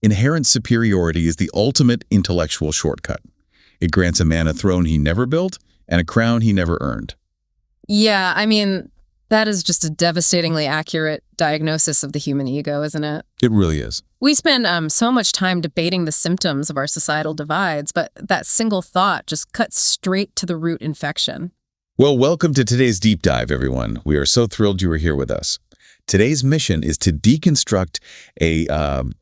Inherent superiority is the ultimate intellectual shortcut. It grants a man a throne he never built and a crown he never earned. Yeah, I mean, that is just a devastatingly accurate diagnosis of the human ego, isn't it? It really is. We spend so much time debating the symptoms of our societal divides, but that single thought just cuts straight to the root infection. Well, welcome to today's deep dive, everyone. We are so thrilled you are here with us. Today's mission is to deconstruct a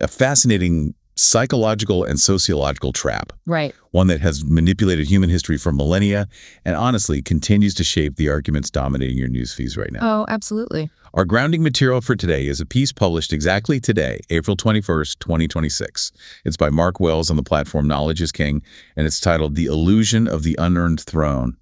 fascinating psychological and sociological trap. Right. One that has manipulated human history for millennia and honestly continues to shape the arguments dominating your news feeds right now. Oh, absolutely. Our grounding material for today is a piece published exactly today, April 21st, 2026. It's by Mark Wells on the platform Knowledge is King, and it's titled The Illusion of the Unearned Throne.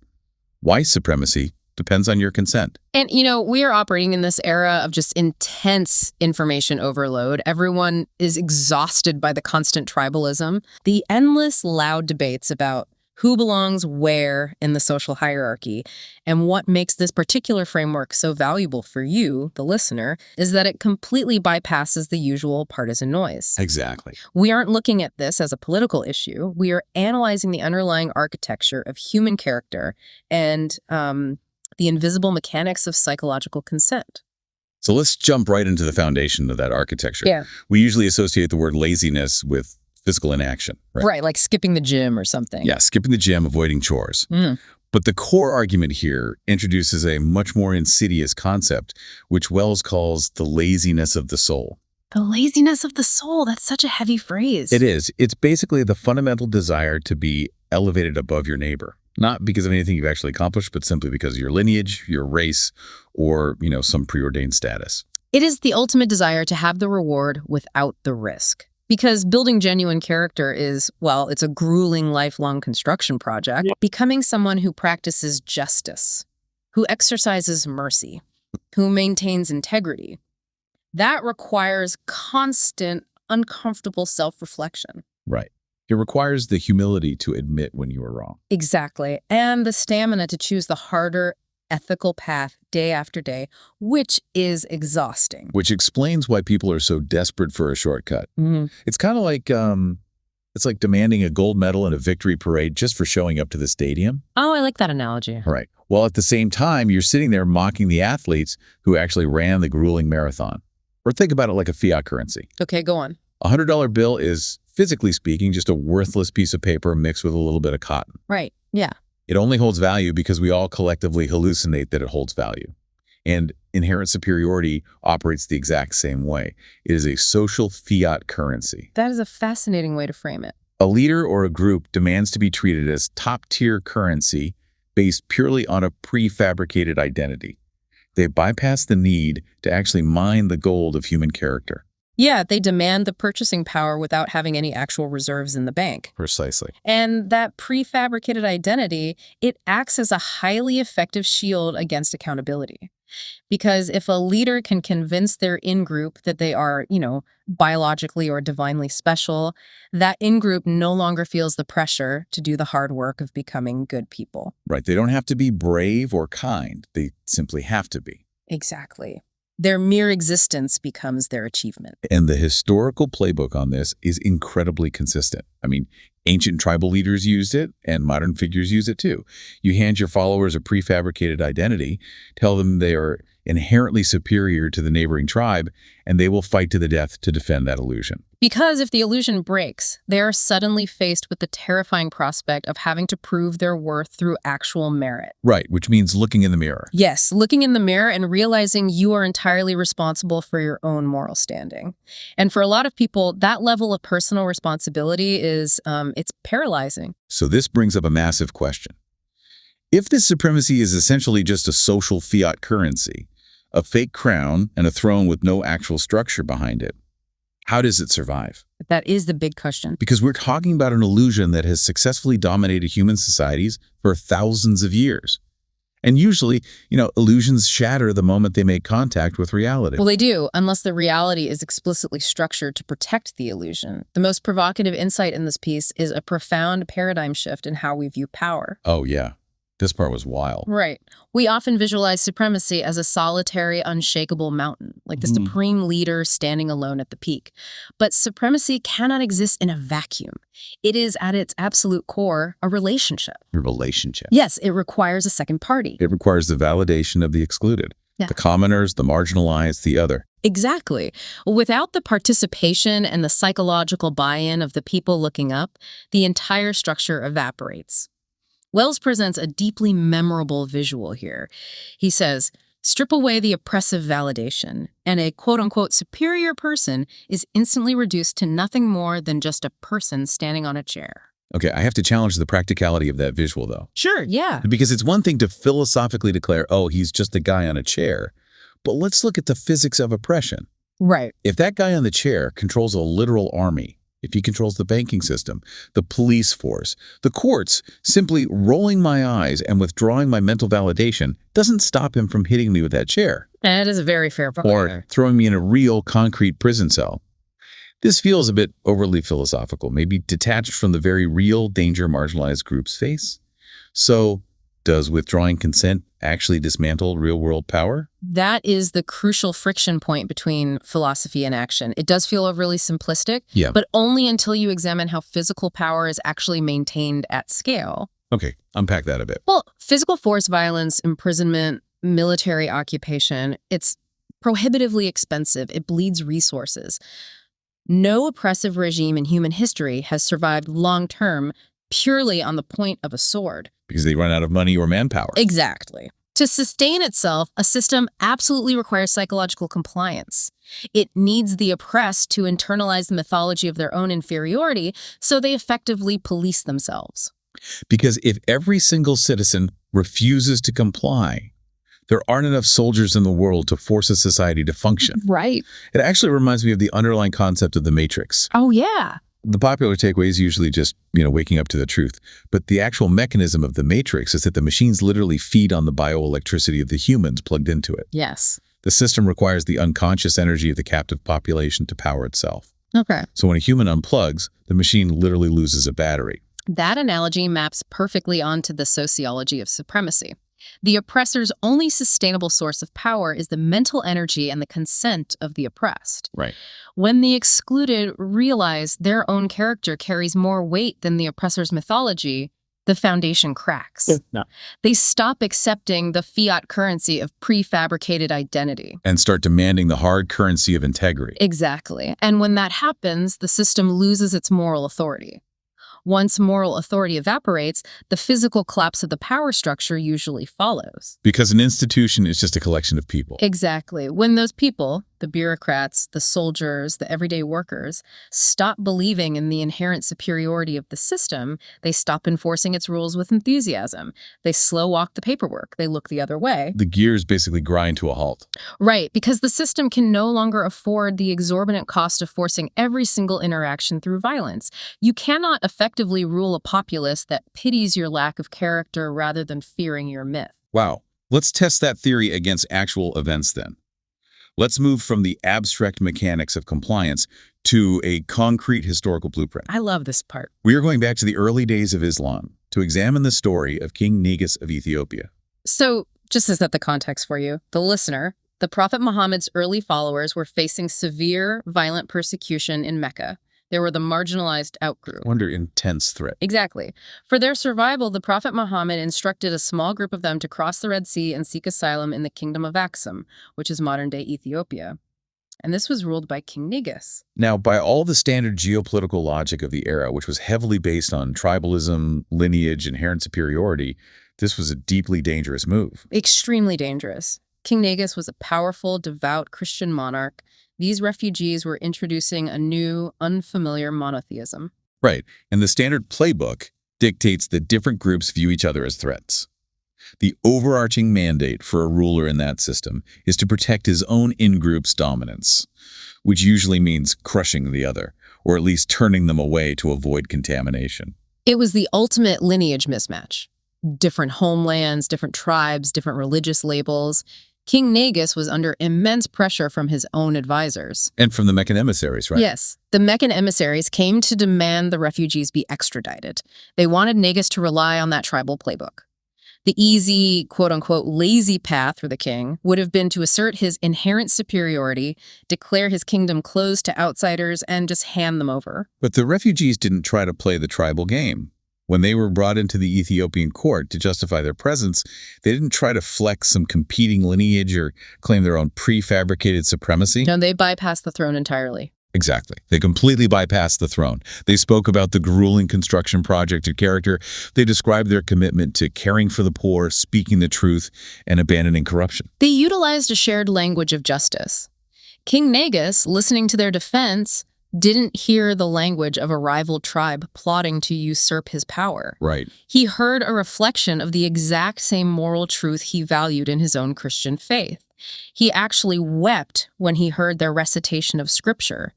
Why supremacy depends on your consent. And, we are operating in this era of just intense information overload. Everyone is exhausted by the constant tribalism, the endless loud debates about who belongs where in the social hierarchy. And what makes this particular framework so valuable for you, the listener, is that it completely bypasses the usual partisan noise. Exactly. We aren't looking at this as a political issue. We are analyzing the underlying architecture of human character and the invisible mechanics of psychological consent. So let's jump right into the foundation of that architecture. Yeah. We usually associate the word laziness with physical inaction. Right, like skipping the gym or something. Yeah, skipping the gym, avoiding chores. But the core argument here introduces a much more insidious concept, which Wells calls the laziness of the soul. The laziness of the soul, that's such a heavy phrase. It is. It's basically the fundamental desire to be elevated above your neighbor. Not because of anything you've actually accomplished, but simply because of your lineage, your race, or, some preordained status. It is the ultimate desire to have the reward without the risk. Because building genuine character is, it's a grueling lifelong construction project. Yeah. Becoming someone who practices justice, who exercises mercy, who maintains integrity, that requires constant, uncomfortable self-reflection. Right. It requires the humility to admit when you are wrong. Exactly. And the stamina to choose the harder, ethical path day after day, which is exhausting. Which explains why people are so desperate for a shortcut. It's kind of like it's like demanding a gold medal in a victory parade just for showing up to the stadium. Oh, I like that analogy. Right. Well, at the same time, you're sitting there mocking the athletes who actually ran the grueling marathon. Or think about it like a fiat currency. Okay, go on. A $100 bill is, physically speaking, just a worthless piece of paper mixed with a little bit of cotton. Right. Yeah. It only holds value because we all collectively hallucinate that it holds value. And inherent superiority operates the exact same way. It is a social fiat currency. That is a fascinating way to frame it. A leader or a group demands to be treated as top-tier currency based purely on a prefabricated identity. They bypass the need to actually mine the gold of human character. Yeah, they demand the purchasing power without having any actual reserves in the bank. Precisely. And that prefabricated identity, it acts as a highly effective shield against accountability. Because if a leader can convince their in-group that they are, biologically or divinely special, that in-group no longer feels the pressure to do the hard work of becoming good people. Right. They don't have to be brave or kind. They simply have to be. Exactly. Their mere existence becomes their achievement. And the historical playbook on this is incredibly consistent. I mean, ancient tribal leaders used it, and modern figures use it too. You hand your followers a prefabricated identity, tell them they are inherently superior to the neighboring tribe, and they will fight to the death to defend that illusion. Because if the illusion breaks, they are suddenly faced with the terrifying prospect of having to prove their worth through actual merit. Right, which means looking in the mirror. Yes, looking in the mirror and realizing you are entirely responsible for your own moral standing. And for a lot of people, that level of personal responsibility is, it's paralyzing. So this brings up a massive question. If this supremacy is essentially just a social fiat currency, a fake crown and a throne with no actual structure behind it, how does it survive? That is the big question. Because we're talking about an illusion that has successfully dominated human societies for thousands of years. And usually, illusions shatter the moment they make contact with reality. Well, they do, unless the reality is explicitly structured to protect the illusion. The most provocative insight in this piece is a profound paradigm shift in how we view power. Oh, yeah. This part was wild. Right. We often visualize supremacy as a solitary, unshakable mountain, like the supreme leader standing alone at the peak. But supremacy cannot exist in a vacuum. It is, at its absolute core, a relationship. A relationship. Yes, it requires a second party. It requires the validation of the excluded. Yeah. The commoners, the marginalized, the other. Exactly. Without the participation and the psychological buy-in of the people looking up, the entire structure evaporates. Wells presents a deeply memorable visual here. He says, strip away the oppressive validation, and a quote-unquote superior person is instantly reduced to nothing more than just a person standing on a chair. Okay, I have to challenge the practicality of that visual, though. Sure, yeah. Because it's one thing to philosophically declare, oh, he's just a guy on a chair. But let's look at the physics of oppression. Right. If that guy on the chair controls a literal army, if he controls the banking system, the police force, the courts, simply rolling my eyes and withdrawing my mental validation doesn't stop him from hitting me with that chair. That is a very fair point. Or throwing me in a real concrete prison cell. This feels a bit overly philosophical, maybe detached from the very real danger marginalized groups face. So, does withdrawing consent actually dismantle real-world power? That is the crucial friction point between philosophy and action. It does feel overly simplistic, but only until you examine how physical power is actually maintained at scale. Okay, unpack that a bit. Well, physical force violence, imprisonment, military occupation, it's prohibitively expensive. It bleeds resources. No oppressive regime in human history has survived long-term purely on the point of a sword. Because they run out of money or manpower. Exactly. To sustain itself, a system absolutely requires psychological compliance. It needs the oppressed to internalize the mythology of their own inferiority, so they effectively police themselves. Because if every single citizen refuses to comply, there aren't enough soldiers in the world to force a society to function. Right. It actually reminds me of the underlying concept of the Matrix. Oh, yeah. The popular takeaway is usually just, waking up to the truth. But the actual mechanism of the Matrix is that the machines literally feed on the bioelectricity of the humans plugged into it. Yes. The system requires the unconscious energy of the captive population to power itself. Okay. So when a human unplugs, the machine literally loses a battery. That analogy maps perfectly onto the sociology of supremacy. The oppressor's only sustainable source of power is the mental energy and the consent of the oppressed. Right. When the excluded realize their own character carries more weight than the oppressor's mythology, the foundation cracks. No. They stop accepting the fiat currency of prefabricated identity. And start demanding the hard currency of integrity. Exactly. And when that happens, the system loses its moral authority. Once moral authority evaporates, the physical collapse of the power structure usually follows. Because an institution is just a collection of people. Exactly. When those people, the bureaucrats, the soldiers, the everyday workers, stop believing in the inherent superiority of the system, they stop enforcing its rules with enthusiasm. They slow walk the paperwork. They look the other way. The gears basically grind to a halt. Right, because the system can no longer afford the exorbitant cost of forcing every single interaction through violence. You cannot effectively rule a populace that pities your lack of character rather than fearing your myth. Wow. Let's test that theory against actual events then. Let's move from the abstract mechanics of compliance to a concrete historical blueprint. I love this part. We are going back to the early days of Islam to examine the story of King Negus of Ethiopia. So, just to set the context for you, the listener, the Prophet Muhammad's early followers were facing severe, violent persecution in Mecca. They were the marginalized outgroup. Under intense threat. Exactly. For their survival, the Prophet Muhammad instructed a small group of them to cross the Red Sea and seek asylum in the kingdom of Aksum, which is modern-day Ethiopia. And this was ruled by King Negus. Now, by all the standard geopolitical logic of the era, which was heavily based on tribalism, lineage, inherent superiority, this was a deeply dangerous move. Extremely dangerous. King Negus was a powerful, devout Christian monarch. These refugees were introducing a new, unfamiliar monotheism. Right, and the standard playbook dictates that different groups view each other as threats. The overarching mandate for a ruler in that system is to protect his own in-group's dominance, which usually means crushing the other, or at least turning them away to avoid contamination. It was the ultimate lineage mismatch. Different homelands, different tribes, different religious labels. King Negus was under immense pressure from his own advisors. And from the Meccan emissaries, right? Yes. The Meccan emissaries came to demand the refugees be extradited. They wanted Negus to rely on that tribal playbook. The easy, quote-unquote, lazy path for the king would have been to assert his inherent superiority, declare his kingdom closed to outsiders, and just hand them over. But the refugees didn't try to play the tribal game. When they were brought into the Ethiopian court to justify their presence, they didn't try to flex some competing lineage or claim their own prefabricated supremacy. No, they bypassed the throne entirely. Exactly. They completely bypassed the throne. They spoke about the grueling construction project of character. They described their commitment to caring for the poor, speaking the truth, and abandoning corruption. They utilized a shared language of justice. King Negus, listening to their defense, didn't hear the language of a rival tribe plotting to usurp his power. Right. He heard a reflection of the exact same moral truth he valued in his own Christian faith. He actually wept when he heard their recitation of Scripture.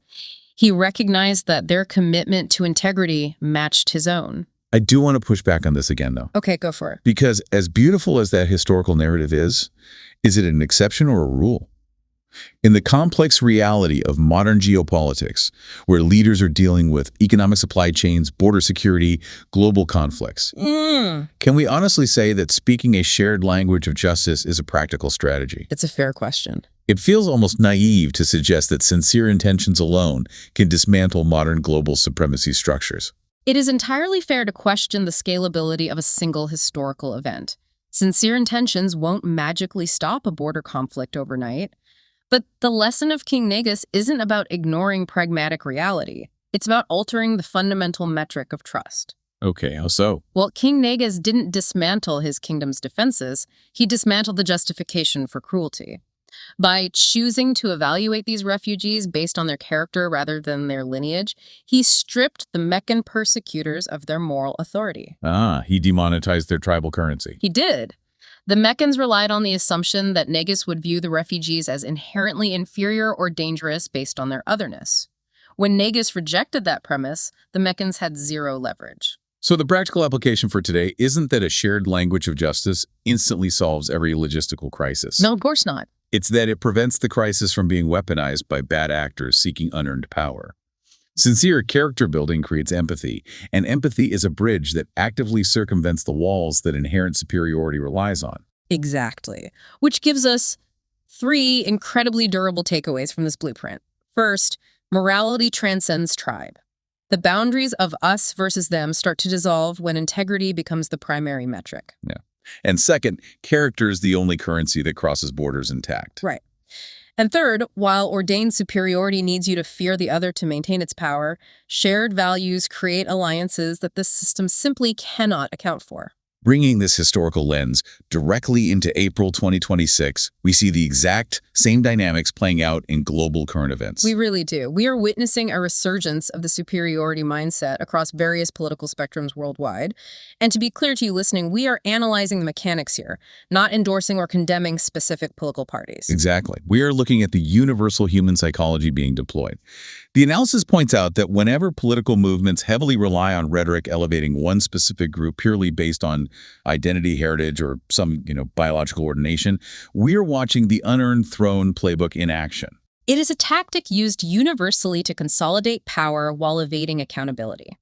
He recognized that their commitment to integrity matched his own. I do want to push back on this again, though. Okay, go for it. Because as beautiful as that historical narrative is it an exception or a rule? In the complex reality of modern geopolitics, where leaders are dealing with economic supply chains, border security, global conflicts, can we honestly say that speaking a shared language of justice is a practical strategy? It's a fair question. It feels almost naive to suggest that sincere intentions alone can dismantle modern global supremacy structures. It is entirely fair to question the scalability of a single historical event. Sincere intentions won't magically stop a border conflict overnight. But the lesson of King Negus isn't about ignoring pragmatic reality. It's about altering the fundamental metric of trust. Okay, how so? Well, King Negus didn't dismantle his kingdom's defenses. He dismantled the justification for cruelty. By choosing to evaluate these refugees based on their character rather than their lineage, he stripped the Meccan persecutors of their moral authority. He demonetized their tribal currency. He did. The Meccans relied on the assumption that Negus would view the refugees as inherently inferior or dangerous based on their otherness. When Negus rejected that premise, the Meccans had zero leverage. So the practical application for today isn't that a shared language of justice instantly solves every logistical crisis. No, of course not. It's that it prevents the crisis from being weaponized by bad actors seeking unearned power. Sincere character building creates empathy, and empathy is a bridge that actively circumvents the walls that inherent superiority relies on. Exactly. Which gives us 3 incredibly durable takeaways from this blueprint. First, morality transcends tribe. The boundaries of us versus them start to dissolve when integrity becomes the primary metric. Yeah. And second, character is the only currency that crosses borders intact. Right. And third, while ordained superiority needs you to fear the other to maintain its power, shared values create alliances that this system simply cannot account for. Bringing this historical lens directly into April 2026, we see the exact same dynamics playing out in global current events. We really do. We are witnessing a resurgence of the superiority mindset across various political spectrums worldwide. And to be clear to you listening, we are analyzing the mechanics here, not endorsing or condemning specific political parties. Exactly. We are looking at the universal human psychology being deployed. The analysis points out that whenever political movements heavily rely on rhetoric elevating one specific group purely based on identity, heritage, or some, biological ordination, we're watching the Unearned Throne playbook in action. It is a tactic used universally to consolidate power while evading accountability.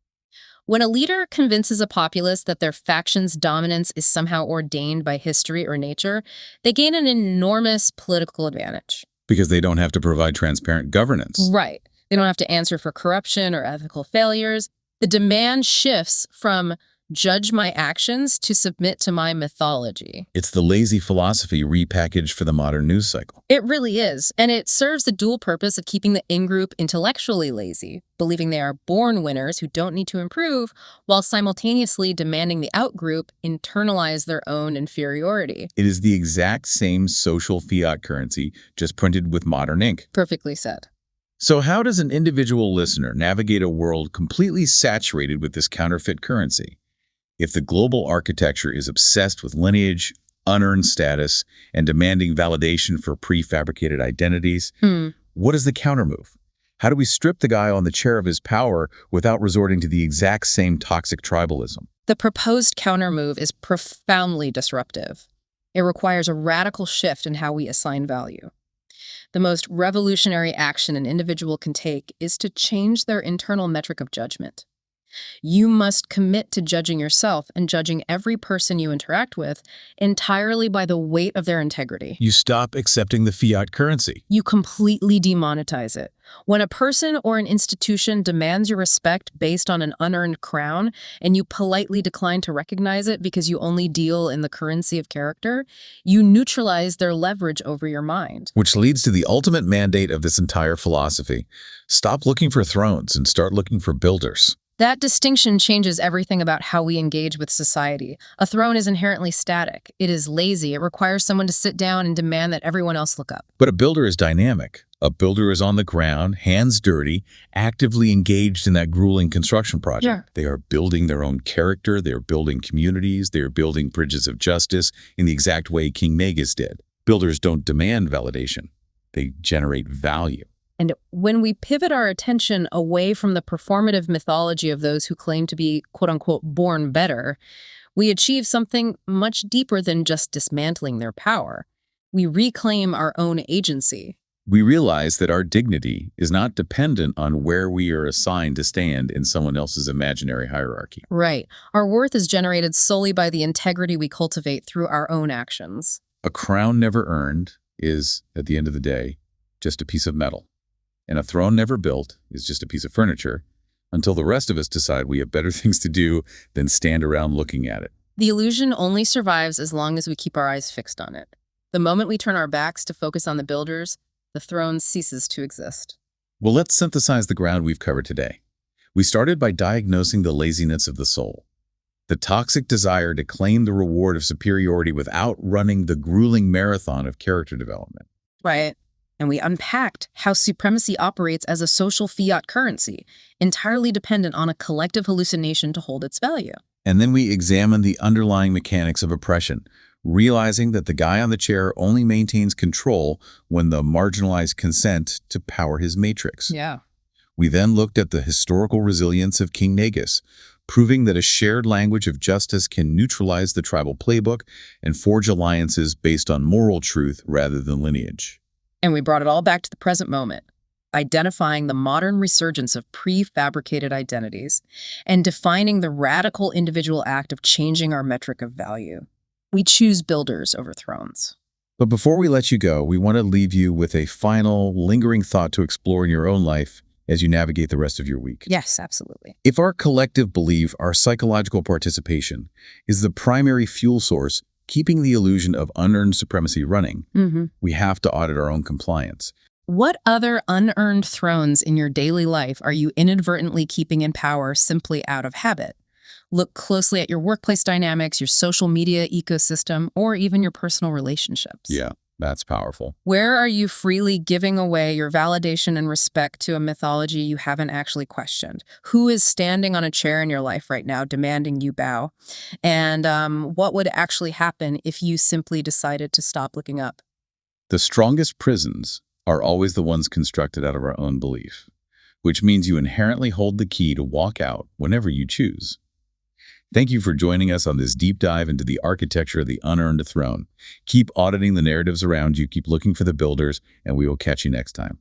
When a leader convinces a populace that their faction's dominance is somehow ordained by history or nature, they gain an enormous political advantage. Because they don't have to provide transparent governance. Right. They don't have to answer for corruption or ethical failures. The demand shifts from judge my actions to submit to my mythology. It's the lazy philosophy repackaged for the modern news cycle. It really is, and it serves the dual purpose of keeping the in-group intellectually lazy, believing they are born winners who don't need to improve, while simultaneously demanding the out-group internalize their own inferiority. It is the exact same social fiat currency, just printed with modern ink. Perfectly said. So how does an individual listener navigate a world completely saturated with this counterfeit currency? If the global architecture is obsessed with lineage, unearned status, and demanding validation for prefabricated identities, what is the countermove? How do we strip the guy on the chair of his power without resorting to the exact same toxic tribalism? The proposed countermove is profoundly disruptive. It requires a radical shift in how we assign value. The most revolutionary action an individual can take is to change their internal metric of judgment. You must commit to judging yourself and judging every person you interact with entirely by the weight of their integrity. You stop accepting the fiat currency. You completely demonetize it. When a person or an institution demands your respect based on an unearned crown, and you politely decline to recognize it because you only deal in the currency of character, you neutralize their leverage over your mind. Which leads to the ultimate mandate of this entire philosophy. Stop looking for thrones and start looking for builders. That distinction changes everything about how we engage with society. A throne is inherently static. It is lazy. It requires someone to sit down and demand that everyone else look up. But a builder is dynamic. A builder is on the ground, hands dirty, actively engaged in that grueling construction project. Sure. They are building their own character, they are building communities, they are building bridges of justice in the exact way King Negus did. Builders don't demand validation. They generate value. And when we pivot our attention away from the performative mythology of those who claim to be, quote-unquote, born better, we achieve something much deeper than just dismantling their power. We reclaim our own agency. We realize that our dignity is not dependent on where we are assigned to stand in someone else's imaginary hierarchy. Right. Our worth is generated solely by the integrity we cultivate through our own actions. A crown never earned is, at the end of the day, just a piece of metal. And a throne never built is just a piece of furniture until the rest of us decide we have better things to do than stand around looking at it. The illusion only survives as long as we keep our eyes fixed on it. The moment we turn our backs to focus on the builders, the throne ceases to exist. Well, let's synthesize the ground we've covered today. We started by diagnosing the laziness of the soul, the toxic desire to claim the reward of superiority without running the grueling marathon of character development. Right. And we unpacked how supremacy operates as a social fiat currency, entirely dependent on a collective hallucination to hold its value. And then we examined the underlying mechanics of oppression, realizing that the guy on the chair only maintains control when the marginalized consent to power his matrix. Yeah. We then looked at the historical resilience of King Negus, proving that a shared language of justice can neutralize the tribal playbook and forge alliances based on moral truth rather than lineage. And we brought it all back to the present moment, identifying the modern resurgence of prefabricated identities and defining the radical individual act of changing our metric of value. We choose builders over thrones. But before we let you go, we want to leave you with a final, lingering thought to explore in your own life as you navigate the rest of your week. Yes, absolutely. If our collective belief, our psychological participation, is the primary fuel source keeping the illusion of unearned supremacy running, we have to audit our own compliance. What other unearned thrones in your daily life are you inadvertently keeping in power simply out of habit? Look closely at your workplace dynamics, your social media ecosystem, or even your personal relationships. Yeah, that's powerful. Where are you freely giving away your validation and respect to a mythology you haven't actually questioned? Who is standing on a chair in your life right now demanding you bow? And what would actually happen if you simply decided to stop looking up? The strongest prisons are always the ones constructed out of our own belief, which means you inherently hold the key to walk out whenever you choose. Thank you for joining us on this deep dive into the architecture of the unearned throne. Keep auditing the narratives around you, keep looking for the builders, and we will catch you next time.